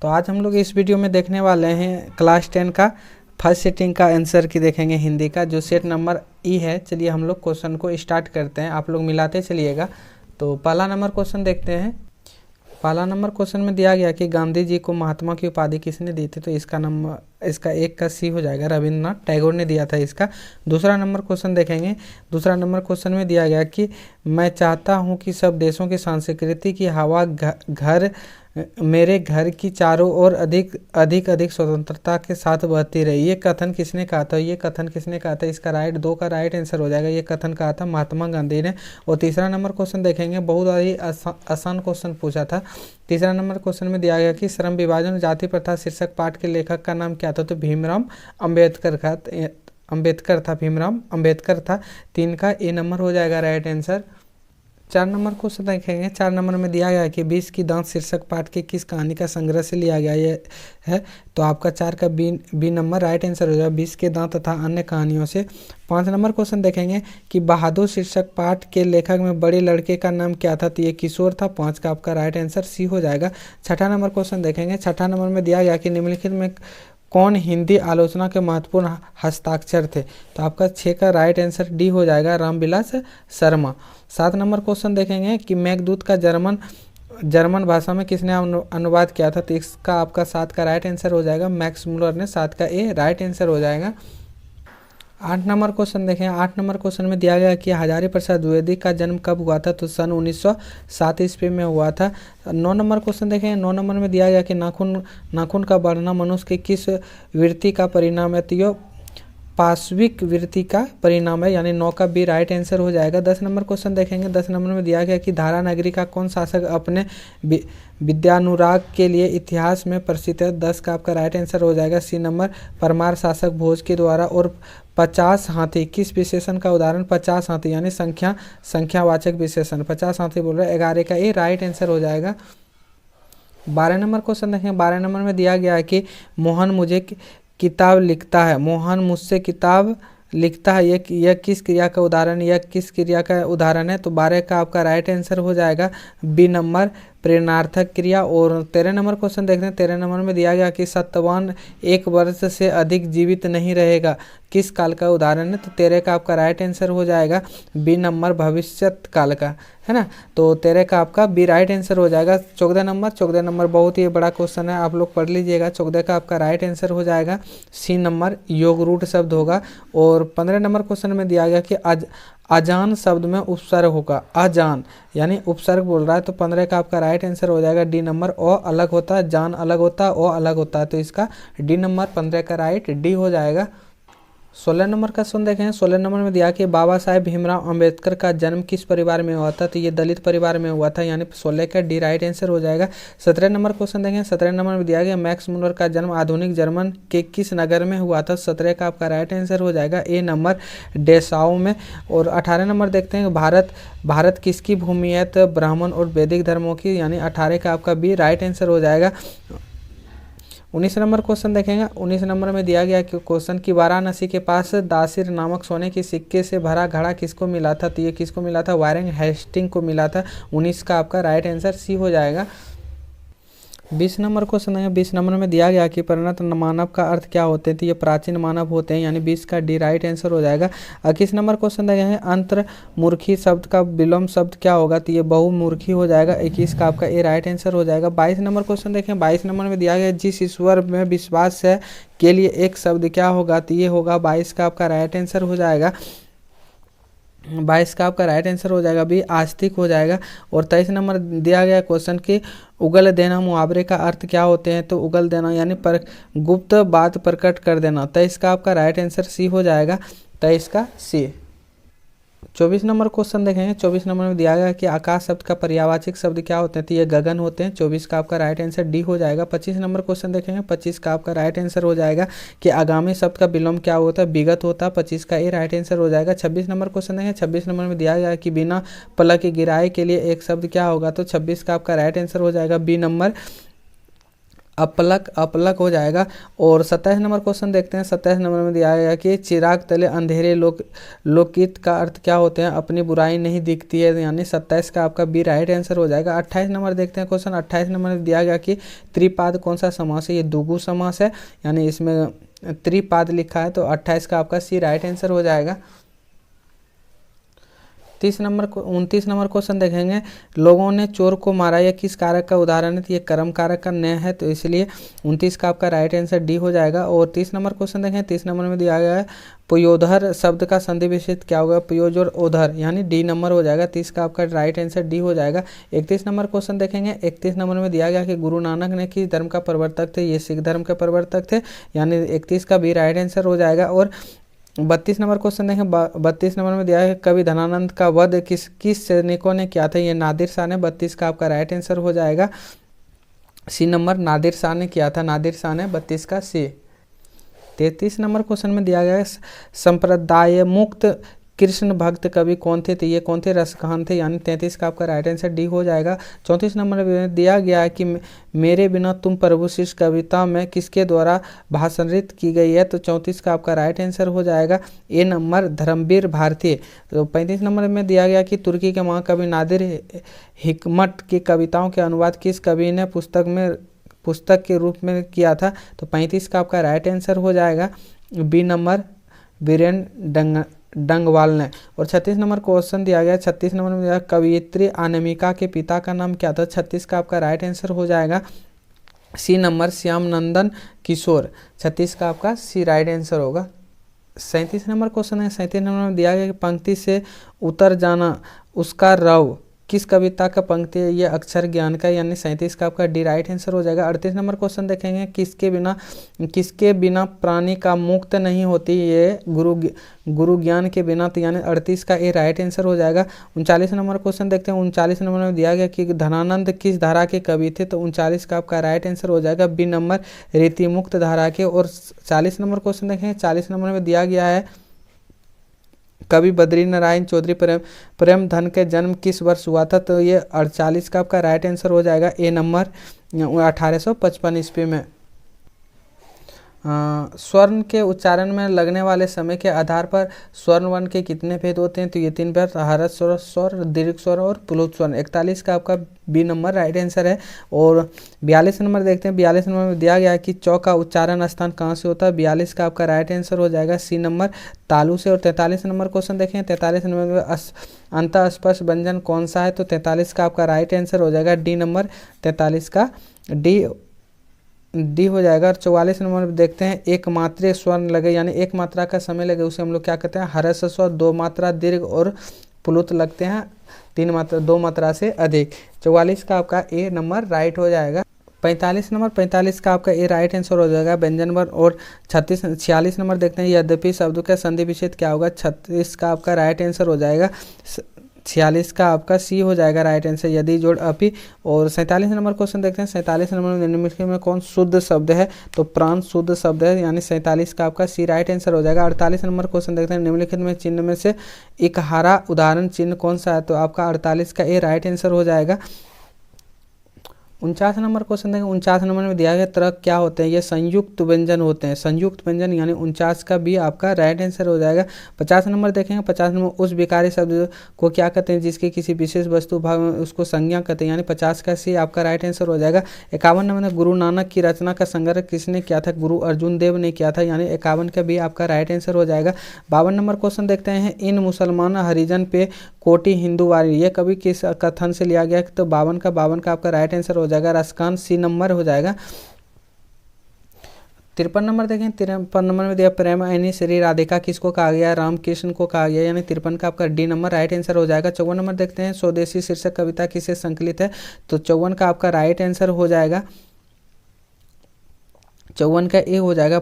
तो आज हम लोग इस वीडियो में देखने वाले हैं क्लास 10 का फर्स्ट सेटिंग का आंसर की देखेंगे हिंदी का, जो सेट नंबर ई है। चलिए हम लोग क्वेश्चन को स्टार्ट करते हैं, आप लोग मिलाते चलिएगा। तो पहला नंबर क्वेश्चन देखते हैं। पहला नंबर क्वेश्चन में दिया गया कि गांधी जी को महात्मा की उपाधि किसने दी थी, तो इसका एक का सी हो जाएगा, रविंद्रनाथ टैगोर ने दिया था इसका। दूसरा नंबर क्वेश्चन देखेंगे। दूसरा नंबर क्वेश्चन में दिया गया कि मैं चाहता हूं कि सब देशों की संस्कृति की हवा मेरे घर की चारों ओर अधिक स्वतंत्रता के साथ बहती रही। ये कथन किसने कहा था? इसका दो का राइट आंसर हो जाएगा। ये कथन कहा था महात्मा गांधी ने। और तीसरा नंबर क्वेश्चन देखेंगे, बहुत ही आसान क्वेश्चन पूछा था। तीसरा नंबर क्वेश्चन में दिया गया कि श्रम विभाजन जाति प्रथा शीर्षक पाठ के लेखक का नाम क्या था, तो भीमराव अंबेडकर था। 3 का ए नंबर हो जाएगा राइट आंसर। 4 नंबर क्वेश्चन देखेंगे। 4 नंबर में दिया गया कि 20 की दांत शीर्षक पाठ के किस कहानी का संग्रह से लिया गया ये है, तो आपका 4 का बी नंबर राइट आंसर हो जाएगा, 20 के दांत तथा अन्य कहानियों से। 5 नंबर क्वेश्चन देखेंगे कि बहादुर शीर्षक पाठ के लेखक में बड़े लड़के का नाम क्या था, तो ये किशोर था। 5 का आपका राइट आंसर सी हो जाएगा। 6ठा नंबर क्वेश्चन देखेंगे। 6ठा नंबर में दिया गया कि निम्नलिखित में कौन हिंदी आलोचना के महत्वपूर्ण हस्ताक्षर थे, तो आपका 6 का राइट आंसर डी हो जाएगा, रामविलास शर्मा। 7 नंबर क्वेश्चन देखेंगे कि मेघदूत का जर्मन भाषा में किसने अनुवाद किया था, तो इसका आपका 7 का राइट आंसर हो जाएगा, मैक्स मुलर ने। 7 का ए राइट आंसर हो जाएगा। 8 नंबर क्वेश्चन देखें। 8 नंबर क्वेश्चन में दिया गया कि हजारी प्रसाद द्विवेदी का जन्म कब हुआ था, तो सन 1907 ईस्वी में हुआ था। 9 नंबर क्वेश्चन देखें। 9 नंबर में दिया गया कि नाखून का बढ़ना मनुष्य की किस वृत्ति का परिणाम है, तो यह पाश्विक वृत्ति का परिणाम है, यानी 9 का बी राइट आंसर हो जाएगा। 10 नंबर क्वेश्चन देखेंगे। 10 नंबर में दिया गया कि धारा नगरी का कौन शासक अपने विद्यानुराग के लिए इतिहास में प्रसिद्ध है। 10 का आपका राइट आंसर हो जाएगा, सी नंबर परमार शासक भोज के द्वारा। और 50 हाथी किस विशेषण का उदाहरण? 50 हाथी यानी संख्यावाचक विशेषण। 50 हाथी बोल रहे हैं, 11 का ए राइट आंसर हो जाएगा। 12 नंबर क्वेश्चन देखें। 12 नंबर में दिया गया है कि मोहन मुझे किताब लिखता है, मोहन मुझसे किताब लिखता है, यह किस क्रिया का उदाहरण है, तो 12 का आपका राइट आंसर हो जाएगा, बी नंबर प्रेरणार्थक क्रिया। और 13 नंबर क्वेश्चन देखते हैं। 13 नंबर में दिया गया कि सत्यवान 1 वर्ष से अधिक जीवित नहीं रहेगा, किस काल का उदाहरण है, तो 13 का आपका राइट आंसर हो जाएगा, बी नंबर भविष्यत काल का, है ना। तो 13 का आपका बी राइट आंसर हो जाएगा। 14 नंबर बहुत ही बड़ा क्वेश्चन है, आप लोग पढ़ लीजिएगा। 14 का आपका राइट आंसर हो जाएगा, सी नंबर योग रूट शब्द होगा। और 15 नंबर क्वेश्चन में दिया गया कि अजान शब्द में उपसर्ग होगा, अजान यानी उपसर्ग बोल रहा है, तो 15 का आपका राइट आंसर हो जाएगा, डी नंबर। ओ अलग होता है, जान अलग होता है, ओ अलग होता है, तो इसका डी नंबर 15 का राइट डी हो जाएगा। 16 नंबर का सुन देखें। 16 नंबर में दिया कि बाबा साहेब भीमराव अंबेडकर का जन्म किस परिवार में हुआ था, तो ये दलित परिवार में हुआ था, यानी 16 का डी राइट आंसर हो जाएगा। 17 नंबर क्वेश्चन देखें। 17 नंबर में दिया गया मैक्स मुलर का जन्म आधुनिक जर्मन के किस नगर में हुआ था, 17 का आपका राइट आंसर हो जाएगा, ए नंबर डेसाओ में। और 18 नंबर देखते हैं, भारत किसकी भूमि है, तो ब्राह्मण और वैदिक धर्मों की, यानी 18 का आपका बी राइट आंसर हो जाएगा। 19 नंबर क्वेश्चन देखेंगे। 19 नंबर में दिया गया कि क्वेश्चन की वाराणसी के पास दासिर नामक सोने के सिक्के से भरा घड़ा किसको मिला था, तो ये किसको मिला था, वारेन हेस्टिंग को मिला था। 19 का आपका राइट आंसर सी हो जाएगा। 20 नंबर क्वेश्चन है। 20 नंबर में दिया गया कि परिणत मानव का अर्थ क्या होते हैं, तो ये प्राचीन मानव होते हैं, यानी 20 का डी राइट आंसर हो जाएगा। 21 नंबर क्वेश्चन दिया है अंतर्मुखी शब्द का विलोम शब्द क्या होगा, तो ये बहुमुखी हो जाएगा, 21 का आपका ए राइट आंसर हो जाएगा। 22 नंबर क्वेश्चन देखें। 22 नंबर में दिया गया जिस ईश्वर में विश्वास है के लिए एक शब्द क्या होगा, तो ये होगा, 22 का आपका राइट आंसर हो जाएगा, 22 का आपका राइट आंसर हो जाएगा, भी आस्तिक हो जाएगा। और 23 नंबर दिया गया क्वेश्चन कि उगल देना मुहावरे का अर्थ क्या होते हैं, तो उगल देना यानी गुप्त बात प्रकट कर देना, 23 का आपका राइट आंसर सी हो जाएगा, 23 का सी। 24 नंबर क्वेश्चन देखेंगे। 24 नंबर में दिया गया कि आकाश शब्द का पर्यायवाची शब्द क्या होते हैं, तो ये गगन होते हैं, 24 का आपका राइट आंसर डी हो जाएगा। 25 नंबर क्वेश्चन देखेंगे। 25 का आपका राइट आंसर हो जाएगा कि आगामी शब्द का विलोम क्या होता है, विगत होता है, 25 का ए राइट आंसर हो जाएगा। 26 नंबर क्वेश्चन देखें। 26 नंबर में दिया गया कि बिना पलक गिराए के लिए एक शब्द क्या होगा, तो 26 का आपका राइट आंसर हो जाएगा, बी नंबर अपलक अपलक हो जाएगा। और 27 नंबर क्वेश्चन देखते हैं। 27 नंबर में दिया गया कि चिराग तले अंधेरे लोकित का अर्थ क्या होते हैं? अपनी बुराई नहीं दिखती है, यानी 27 का आपका बी राइट आंसर हो जाएगा। 28 नंबर देखते हैं क्वेश्चन। 28 नंबर में दिया गया कि त्रिपाद कौन सा समास है? ये द्विगु समास है, यानी इसमें त्रिपाद लिखा है, तो 28 का आपका सी राइट आंसर हो जाएगा। 29 नंबर क्वेश्चन देखेंगे। लोगों ने चोर को मारा, यह किस कारक का उदाहरण है? तो ये कर्म कारक का न्याय है, तो इसलिए 29 का आपका राइट आंसर डी हो जाएगा। और 30 नंबर क्वेश्चन देखें। 30 नंबर में दिया गया है पयोधर शब्द का संधि विच्छेद क्या होगा? पयोज और ओधर, यानी डी नंबर हो जाएगा। 30 का आपका राइट आंसर डी हो जाएगा। 31 नंबर क्वेश्चन देखेंगे। 31 नंबर में दिया गया कि गुरु नानक ने किस धर्म का प्रवर्तक थे? ये सिख धर्म के प्रवर्तक थे, यानी 31 का भी राइट आंसर हो जाएगा। और 32 नंबर क्वेश्चन देखें। 32 नंबर में दिया है कवि धनानंद का वध किस सैनिकों ने किया था? ये नादिर शाह ने। 32 का आपका राइट आंसर हो जाएगा सी नंबर, नादिर शाह ने किया था, नादिर शाह ने। 32 का सी। 33 नंबर क्वेश्चन में दिया गया है संप्रदाय मुक्त कृष्ण भक्त कवि कौन थे? तो ये कौन थे? रसखान थे, यानी 33 का आपका राइट आंसर डी हो जाएगा। 34 नंबर में दिया गया है कि मेरे बिना तुम प्रभु शिष्य कविता में किसके द्वारा भाषांतरित की गई है? तो 34 का आपका राइट आंसर हो जाएगा ए नंबर, धर्मवीर भारती। तो 35 नंबर में दिया गया कि तुर्की के महाकवि नादिर हिकमत की कविताओं के अनुवाद किस कवि ने पुस्तक के रूप में किया था? तो 35 का आपका राइट आंसर हो जाएगा बी नंबर, वीरेंद्र डंगवाल ने। और 36 नंबर क्वेश्चन दिया गया। 36 नंबर में दिया कवियत्री अनामिका के पिता का नाम क्या था? 36 का आपका राइट आंसर हो जाएगा सी नंबर, श्याम नंदन किशोर। 36 का आपका सी राइट आंसर होगा। 37 नंबर क्वेश्चन है। 37 नंबर में दिया गया कि पंक्ति से उतर जाना उसका रव किस कविता का पंक्ति है? ये अक्षर ज्ञान का, यानी 37 का आपका डी राइट आंसर हो जाएगा। 38 नंबर क्वेश्चन देखेंगे। किसके बिना प्राणी का मुक्त नहीं होती? ये गुरु ज्ञान के बिना, तो यानी 38 का ए राइट आंसर हो जाएगा। 39 नंबर क्वेश्चन देखते हैं। 39 नंबर में दिया गया कि धनानंद किस धारा के कवि थे? तो 39 का आपका राइट आंसर हो जाएगा बी नंबर, रीतिमुक्त धारा के। और 40 नंबर क्वेश्चन देखें। 40 नंबर में दिया गया है कवि बद्री नारायण चौधरी प्रेमधन के जन्म किस वर्ष हुआ था? तो ये 48 का आपका राइट आंसर हो जाएगा ए नंबर, 1855 ईस्वी में। स्वर्ण के उच्चारण में लगने वाले समय के आधार पर स्वर्ण वर्ण के कितने भेद होते हैं? तो ये 3 भेद, हर्ष स्वर, दीर्घ स्वर और प्लुत स्वर। 41 का आपका बी नंबर राइट आंसर है। और 42 नंबर देखते हैं। 42 नंबर में दिया गया है कि चौ का उच्चारण स्थान कहाँ से होता है? 42 का आपका राइट आंसर हो जाएगा सी नंबर, तालु से। और 43 नंबर क्वेश्चन देखें। 43 नंबर में अंतःस्पर्श व्यंजन कौन सा है? तो 43 का आपका राइट आंसर हो जाएगा डी नंबर, 43 का डी हो जाएगा। और 44 नंबर में देखते हैं एक मात्रे स्वर्ण लगे, यानी एक मात्रा का समय लगे, उसे हम लोग क्या कहते हैं? हर्ष स्वर। 2 मात्रा दीर्घ और प्लुत लगते हैं 2 मात्रा से अधिक। 44 का आपका ए नंबर राइट हो जाएगा। 45 का आपका ए राइट आंसर हो जाएगा व्यंजन वर्ण। और 46 नंबर देखते हैं। यद्यपि शब्दों का संधि विच्छेद क्या होगा? 36 का आपका राइट आंसर हो जाएगा 46 का आपका सी हो जाएगा राइट आंसर, यदि जोड़ अपी। और 47 नंबर क्वेश्चन देखते हैं। 47 नंबर में निम्नलिखित में कौन शुद्ध शब्द है? तो प्राण शुद्ध शब्द है, यानी 47 का आपका सी राइट आंसर हो जाएगा। 48 नंबर क्वेश्चन देखते हैं। निम्नलिखित में चिन्ह में से एक हरा उदाहरण चिन्ह कौन सा है? तो आपका 48 का ए राइट आंसर हो जाएगा। 49 नंबर क्वेश्चन देखें। 49 नंबर में दिया गया तरह क्या होते हैं? ये संयुक्त व्यंजन होते हैं, संयुक्त व्यंजन, यानी 49 का भी आपका राइट आंसर हो जाएगा। 50 नंबर देखेंगे। 50 नंबर उस विकारी शब्द को क्या कहते हैं जिसके किसी विशेष वस्तु भाग में उसको संज्ञा कहते हैं, यानी 50 का सी आपका राइट आंसर हो जाएगा। 51 नंबर में गुरु नानक की रचना का संग्रह किसने किया था? गुरु अर्जुन देव ने किया था, यानी 51 का भी आपका राइट आंसर हो जाएगा। 52 नंबर क्वेश्चन देखते हैं। इन मुसलमान हरिजन पे कोटि हिंदूवारी, ये कभी किस कथन से लिया गया? तो 52 का आपका राइट आंसर हो जाएगा रसकान, सी नंबर हो जाएगा। 53 नंबर देखें। 53 नंबर में दिया प्रेम ऐनी श्री राधिका किसको कहा गया? रामकृष्ण को कहा गया, यानी 53 का आपका डी नंबर राइट आंसर हो जाएगा। 54 नंबर देखते हैं। स्वदेशी शीर्षक कविता किसे संकलित है? तो 54 का आपका राइट आंसर हो जाएगा, 54 का ए हो जाएगा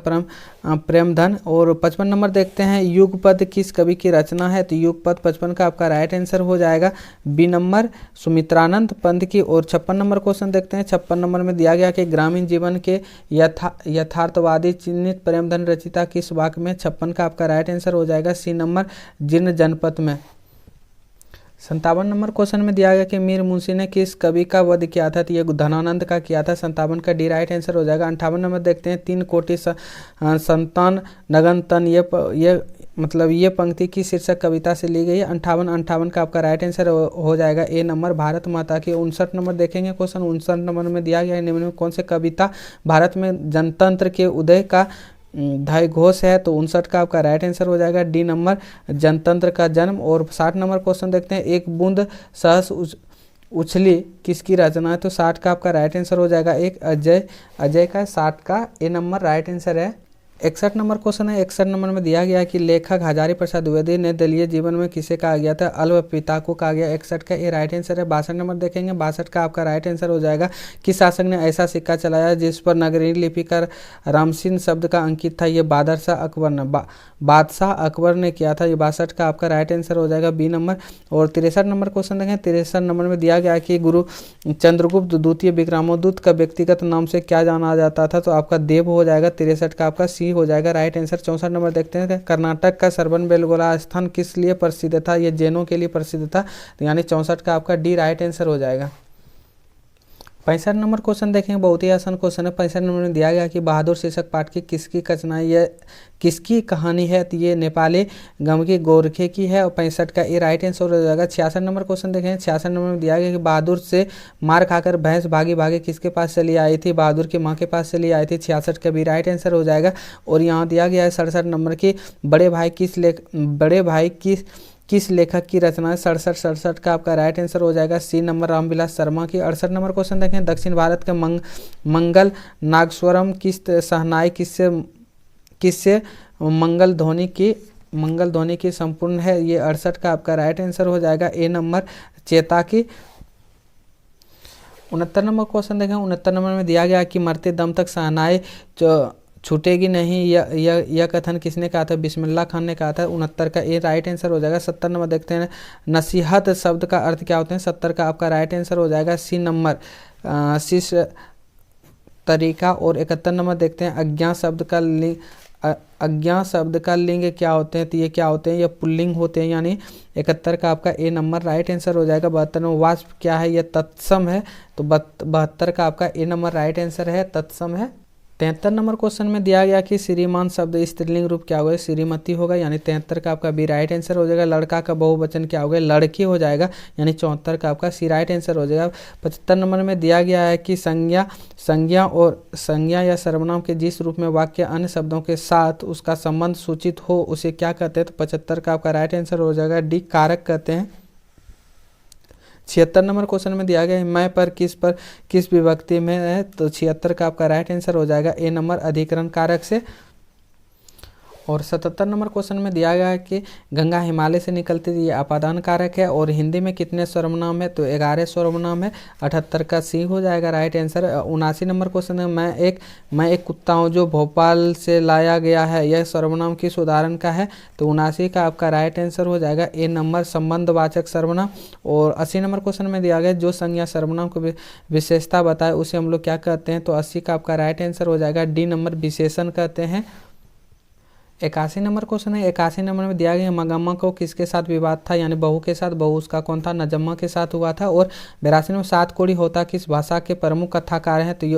प्रेमधन। और 55 नंबर देखते हैं। युगपद किस कवि की रचना है? तो युगपद 55 का आपका राइट आंसर हो जाएगा बी नंबर, सुमित्रानंद पंत की। और 56 नंबर क्वेश्चन देखते हैं। 56 नंबर में दिया गया कि ग्रामीण जीवन के यथार्थवादी चिन्हित प्रेमधन रचिता किस वाक्य में? 56 का आपका राइट आंसर हो जाएगा सी नंबर, जिन जनपद में। 57 नंबर क्वेश्चन में दिया गया कि मीर मुंशी ने किस कवि का वध किया था, तो ये धनानंद का किया था। 57 का डी राइट आंसर हो जाएगा। 58 नंबर देखते हैं, 3 कोटि संतान नगन तन, ये मतलब ये पंक्ति की शीर्षक कविता से ली गई है। 58 का आपका राइट आंसर हो जाएगा ए नंबर, भारत माता की। 59 नंबर देखेंगे क्वेश्चन, 59 नंबर में दिया गया है निम्न में कौन से कविता भारत में जनतंत्र के उदय का ढाई घोष है, तो 59 का आपका राइट आंसर हो जाएगा डी नंबर, जनतंत्र का जन्म। और 60 नंबर क्वेश्चन देखते हैं, एक बूंद सहस उछली किसकी रचना है, तो 60 का आपका राइट आंसर हो जाएगा एक अजय का। 60 का ए नंबर राइट आंसर है। 61 नंबर क्वेश्चन है, 61 नंबर में दिया गया है कि लेखक हजारी प्रसाद द्विवेदी ने दलीय जीवन में किसे कहा गया था, अल्प पिता को कहा गया। 61 का ये राइट आंसर है। 62 नंबर देखेंगे, 62 का आपका राइट आंसर हो जाएगा, किस शासक ने ऐसा सिक्का चलाया जिस पर नगरीय लिपि का रामसिन शब्द का अंकित था, ये बादशाह अकबर ने किया था। ये 62 का आपका राइट आंसर हो जाएगा बी नंबर। और 63 नंबर क्वेश्चन देखें, 63 नंबर में दिया गया है कि गुरु चंद्रगुप्त द्वितीय विक्रमोदूत का व्यक्तिगत नाम से क्या जाना जाता था, तो आपका देव हो जाएगा। 63 का आपका सी हो जाएगा राइट आंसर। 64 नंबर देखते हैं, कर्नाटक का सरबनबेलगोला स्थान किस लिए प्रसिद्ध था, यह जैनों के लिए प्रसिद्ध था, तो यानी 64 का आपका डी राइट आंसर हो जाएगा। 65 नंबर क्वेश्चन देखेंगे, बहुत ही आसान क्वेश्चन है। 65 नंबर में दिया गया कि बहादुर शीर्षक पाठ की किसकी कथनाई है, किसकी कहानी है, तो ये नेपाली गमगी गोरखे की है। और 65 का ये राइट आंसर हो जाएगा। 66 नंबर क्वेश्चन देखें, 66 नंबर में दिया गया कि बहादुर से मार खाकर भैंस भागी भागी किसके पास चली आई थी, बहादुर की माँ के पास चली आई थी। 66 का भी राइट आंसर हो जाएगा। और यहाँ दिया गया है 67 नंबर की बड़े भाई किस लेखक की रचना है, 67 का आपका राइट आंसर हो जाएगा सी नंबर, रामविलास शर्मा की। 68 नंबर क्वेश्चन देखें, दक्षिण भारत के मंगल नागस्वरम किस शहनाई किससे मंगल ध्वनि की संपूर्ण है, ये 68 का आपका राइट आंसर हो जाएगा ए नंबर, चेता की। 69 नंबर क्वेश्चन देखें, 69 नंबर में दिया गया कि मरते दम तक शहनाई छूटेगी नहीं, यह कथन किसने कहा था, बिस्मिल्लाह खान ने कहा था। 69 का ये राइट आंसर हो जाएगा। 70 नंबर देखते हैं, नसीहत शब्द का अर्थ क्या होते हैं, 70 का आपका राइट आंसर हो जाएगा सी नंबर, शिष्य तरीका। और 71 नंबर देखते हैं, अज्ञा शब्द का लिंग क्या होते हैं, तो ये क्या होते हैं, ये पुल्लिंग होते हैं, यानी 71 का आपका ए नंबर राइट आंसर हो जाएगा। 72 में वाष्प क्या है, ये तत्सम है, तो 72 का आपका ए नंबर राइट आंसर है, तत्सम है। 73 नंबर क्वेश्चन में दिया गया कि श्रीमान शब्द स्त्रीलिंग रूप क्या होगा, श्रीमती होगा, यानी 73 का आपका बी राइट आंसर हो जाएगा। लड़का का बहुवचन क्या होगा, लड़की हो जाएगा, यानी 74 का आपका सी राइट आंसर हो जाएगा। 75 नंबर में दिया गया है कि संज्ञा या सर्वनाम के जिस रूप में वाक्य अन्य शब्दों के साथ उसका संबंध सूचित हो उसे क्या कहते हैं, तो 75 का आपका राइट आंसर हो जाएगा डी, कारक कहते हैं। 76 नंबर क्वेश्चन में दिया गया है मैं पर किस विभक्ति में है, तो 76 का आपका राइट आंसर हो जाएगा ए नंबर, अधिकरण कारक से। और 77 नंबर क्वेश्चन में दिया गया है कि गंगा हिमालय से निकलती है, ये अपादान कारक है। और हिंदी में कितने सर्वनाम है, तो 11 सर्वनाम है, 78 का सी हो जाएगा राइट आंसर। 79 नंबर क्वेश्चन है मैं एक कुत्ता हूँ जो भोपाल से लाया गया है, यह सर्वनाम किस उदाहरण का है, तो 79 का आपका राइट आंसर हो जाएगा ए नंबर, संबंधवाचक सर्वनाम। और 80 नंबर क्वेश्चन में दिया गया जो संज्ञा सर्वनाम को विशेषता बताए उसे हम लोग क्या कहते हैं, तो 80 का आपका राइट आंसर हो जाएगा डी नंबर, विशेषण कहते हैं। 81 नंबर क्वेश्चन है, 81 नंबर में दिया गया मगम्मा को किसके साथ विवाद था, यानी बहू के साथ, बहू उसका कौन था, नजम्मा के साथ हुआ था। और 82 में 7 कोड़ी होता किस भाषा के प्रमुख कथाकार हैं, तो ये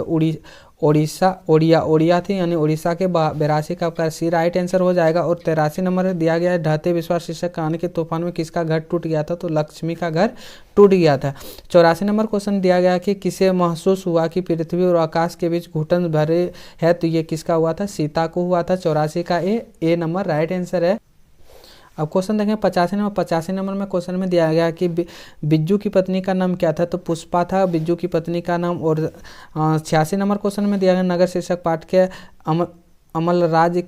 ओडिया थी, यानी उड़ीसा के। 82 का आपका सी राइट आंसर हो जाएगा। और 83 नंबर में दिया गया है ढहते विश्वास शीर्षक कहानी के तूफान में किसका घर टूट गया था, तो लक्ष्मी का घर टूट गया था। 84 नंबर क्वेश्चन दिया गया कि किसे महसूस हुआ कि पृथ्वी और आकाश के बीच घुटन भरे है, तो ये किसका हुआ था, सीता को हुआ था। 84 का ए नंबर राइट आंसर है। अब क्वेश्चन देखें 85 नंबर में क्वेश्चन में दिया गया कि बिज्जू की पत्नी का नाम क्या था, तो पुष्पा था बिज्जू की पत्नी का नाम। और 86 नंबर क्वेश्चन में दिया गया नगर शीर्षक पाठ के अमल राज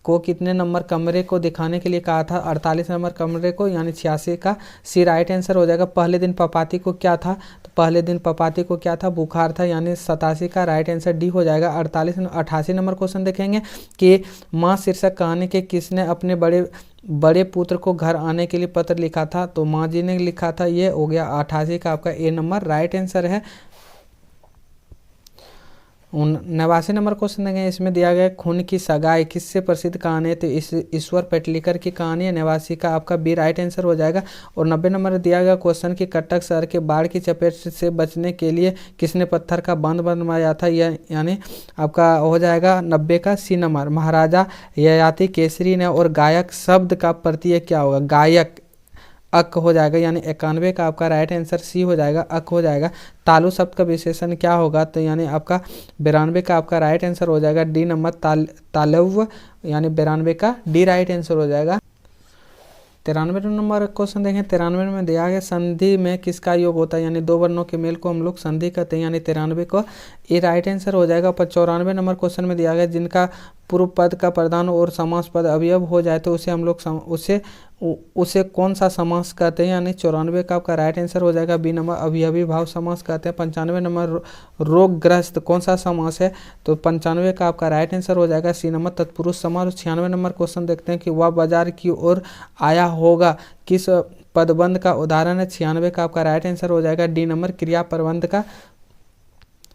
को कितने नंबर कमरे को दिखाने के लिए कहा था, 48 नंबर कमरे को, यानी 86 का सी राइट आंसर हो जाएगा। पहले दिन पपाती को क्या था, तो पहले दिन पपाती को क्या था, बुखार था, यानी 87 का राइट आंसर डी हो जाएगा। 88 नंबर क्वेश्चन देखेंगे कि माँ शीर्षक कहानी के किसने अपने बड़े पुत्र को घर आने के लिए पत्र लिखा था, तो माँ जी ने लिखा था, ये हो गया 88 का आपका ए नंबर राइट आंसर है। 89 नंबर क्वेश्चन देंगे, इसमें दिया गया खून की सगाई किससे प्रसिद्ध कहानी है, तो इस ईश्वर पेटलीकर की कहानी है। 89 का आपका बी राइट आंसर हो जाएगा। और 90 नंबर दिया गया क्वेश्चन की कटक शहर के बाढ़ की चपेट से बचने के लिए किसने पत्थर का बांध बनवाया था, यह यानी आपका हो जाएगा 90 का सी नंबर, महाराजा ययाति केसरी ने। और गायक शब्द का प्रत्यय क्या होगा, गायक अक हो जाएगा, यानी 91 का आपका राइट आंसर सी हो जाएगा, अक हो जाएगा। तालु शब्द का विशेषण क्या होगा, तो यानी आपका 92 का आपका राइट आंसर हो जाएगा डी नंबर, तालव्य, यानी 92 का डी राइट आंसर हो जाएगा। 93 नंबर क्वेश्चन देखें, 93 में दिया गया संधि में किसका योग होता है, यानी दो वर्णों के मेल को हम लोग संधि कहते हैं, यानी 93 को ये राइट आंसर हो जाएगा। पर 94 नंबर क्वेश्चन में दिया गया जिनका पूर्व पद का प्रधान और समास पद अवयव हो जाए तो उसे हम लोग उसे कौन सा समास कहते हैं, यानी 94 का आपका राइट आंसर हो जाएगा बी नंबर, अवयवी भाव समास कहते हैं। 95 नंबर रोगग्रस्त कौन सा समास है, तो 95 का आपका राइट आंसर हो जाएगा सी नंबर, तत्पुरुष समास। 96 नंबर क्वेश्चन देखते हैं कि वह बाजार की ओर आया होगा किस पदबंध का उदाहरण है, 96 का आपका राइट आंसर हो जाएगा डी नंबर, क्रिया प्रबंध का।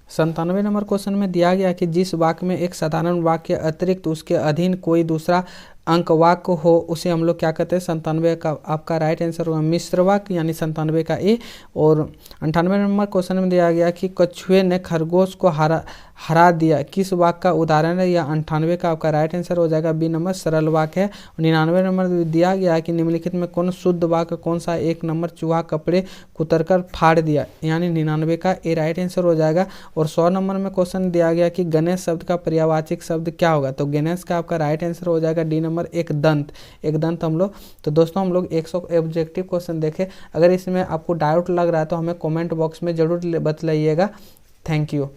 97 नंबर क्वेश्चन में दिया गया कि जिस वाक्य में एक साधारण वाक्य अतिरिक्त उसके अधीन कोई दूसरा अंक वाक्य हो उसे हम लोग क्या कहते हैं, 97 का आपका राइट आंसर होगा मिश्र वाक्य, यानी 97 का ए। और 98 नंबर क्वेश्चन में दिया गया कि कछुए ने खरगोश को हरा दिया किस वाक्य का उदाहरण है, या 98 का आपका राइट आंसर हो जाएगा बी नंबर, सरल वाक्य है। 99 नंबर दिया गया है कि निम्नलिखित में कौन शुद्ध वाक्य कौन सा, 1 नंबर चूहा कपड़े कुतरकर फाड़ दिया, यानी 99 का ए राइट आंसर हो जाएगा। और 100 नंबर में क्वेश्चन दिया गया कि गणेश शब्द का पर्यायवाची शब्द क्या होगा, तो गणेश का आपका राइट आंसर हो जाएगा डी नंबर, एक दंत हम लोग। तो दोस्तों हम लोग 100 ऑब्जेक्टिव क्वेश्चन देखे, अगर इसमें आपको डाउट लग रहा है तो हमें कमेंट बॉक्स में जरूर बतलाइएगा। Thank you.